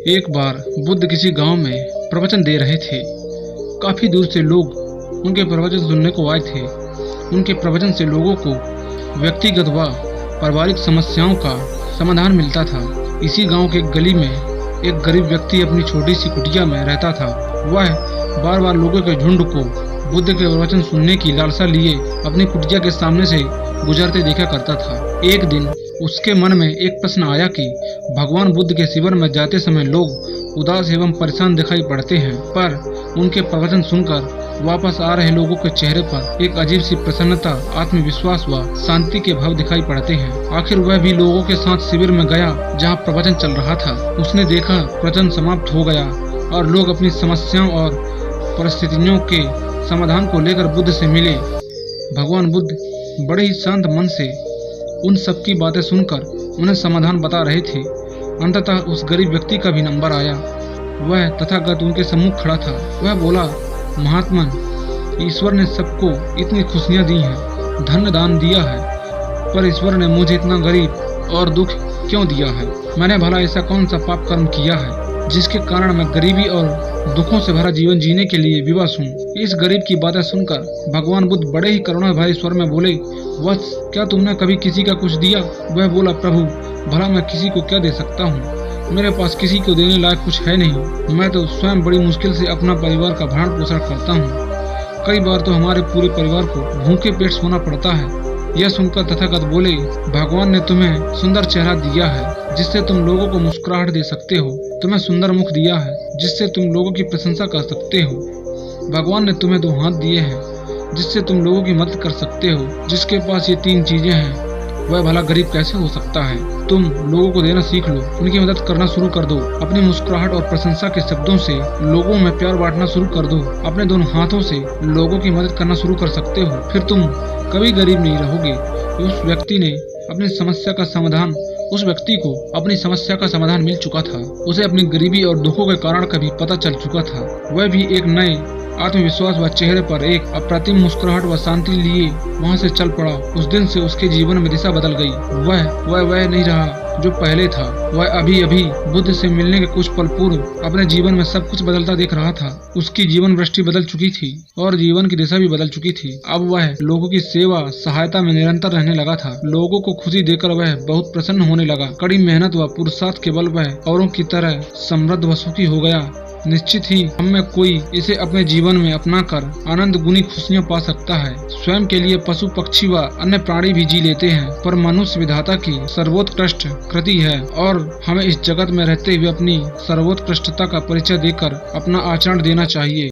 एक बार बुद्ध किसी गांव में प्रवचन दे रहे थे। काफी दूर से लोग उनके प्रवचन सुनने को आए थे। उनके प्रवचन से लोगों को व्यक्तिगत व पारिवारिक समस्याओं का समाधान मिलता था। इसी गांव के गली में एक गरीब व्यक्ति अपनी छोटी सी कुटिया में रहता था। वह बार बार लोगों के झुंड को बुद्ध के प्रवचन सुनने की लालसा लिए अपनी कुटिया के सामने से गुजरते देखा करता था। एक दिन उसके मन में एक प्रश्न आया कि भगवान बुद्ध के शिविर में जाते समय लोग उदास एवं परेशान दिखाई पड़ते हैं, पर उनके प्रवचन सुनकर वापस आ रहे लोगों के चेहरे पर एक अजीब सी प्रसन्नता, आत्मविश्वास व शांति के भाव दिखाई पड़ते हैं। आखिर वह भी लोगों के साथ शिविर में गया जहां प्रवचन चल रहा था। उसने देखा प्रवचन समाप्त हो गया और लोग अपनी समस्याओं और परिस्थितियों के समाधान को लेकर बुद्ध से मिले। भगवान बुद्ध बड़े ही शांत मन से उन सबकी बातें सुनकर उन्हें समाधान बता रहे थे। अंततः उस गरीब व्यक्ति का भी नंबर आया। वह तथागत उनके सम्मुख खड़ा था। वह बोला, महात्मन, ईश्वर ने सबको इतनी खुशियां दी हैं, धन दान दिया है, पर ईश्वर ने मुझे इतना गरीब और दुख क्यों दिया है? मैंने भला ऐसा कौन सा पाप कर्म किया है जिसके कारण मैं गरीबी और दुखों से भरा जीवन जीने के लिए विवश हूँ? इस गरीब की बातें सुनकर भगवान बुद्ध बड़े ही करुणा भरे स्वर में बोले, वत्स, क्या तुमने कभी किसी का कुछ दिया? वह बोला, प्रभु, भला मैं किसी को क्या दे सकता हूँ? मेरे पास किसी को देने लायक कुछ है नहीं। मैं तो स्वयं बड़ी मुश्किल से अपना परिवार का भरण पोषण करता हूँ। कई बार तो हमारे पूरे परिवार को भूखे पेट सोना पड़ता है। यह सुनकर तथागत बोले, भगवान ने तुम्हें सुंदर चेहरा दिया है जिससे तुम लोगों को मुस्कुराहट दे सकते हो। तुम्हें सुंदर मुख दिया है जिससे तुम लोगों की प्रशंसा कर सकते हो। भगवान ने तुम्हें 2 हाथ दिए हैं जिससे तुम लोगों की मदद कर सकते हो। जिसके पास ये 3 चीजें हैं वह भला गरीब कैसे हो सकता है? तुम लोगों को देना सीख लो, उनकी मदद करना शुरू कर दो। अपनी मुस्कुराहट और प्रशंसा के शब्दों से लोगों में प्यार बांटना शुरू कर दो। अपने दोनों हाथों से लोगों की मदद करना शुरू कर सकते हो, फिर तुम कभी गरीब नहीं रहोगे। उस व्यक्ति को अपनी समस्या का समाधान मिल चुका था। उसे अपनी गरीबी और दुखों के कारण का भी पता चल चुका था। वह भी एक नए आत्मविश्वास व चेहरे पर एक अप्रतिम मुस्कुराहट व शांति लिए वहां से चल पड़ा। उस दिन से उसके जीवन में दिशा बदल गई। वह नहीं रहा जो पहले था। वह अभी बुद्ध से मिलने के कुछ पल पूर्व अपने जीवन में सब कुछ बदलता देख रहा था। उसकी जीवन दृष्टि बदल चुकी थी और जीवन की दिशा भी बदल चुकी थी। अब वह लोगों की सेवा सहायता में निरंतर रहने लगा था। लोगों को खुशी देकर वह बहुत प्रसन्न होने लगा। कड़ी मेहनत व पुरुषार्थ के बल वह औरों की तरह समृद्ध व सुखी हो गया। निश्चित ही हम में कोई इसे अपने जीवन में अपनाकर आनंद गुनी खुशियाँ पा सकता है। स्वयं के लिए पशु पक्षी व अन्य प्राणी भी जी लेते हैं, पर मनुष्य विधाता की सर्वोत्कृष्ट कृति है और हमें इस जगत में रहते हुए अपनी सर्वोत्कृष्टता का परिचय देकर अपना आचरण देना चाहिए।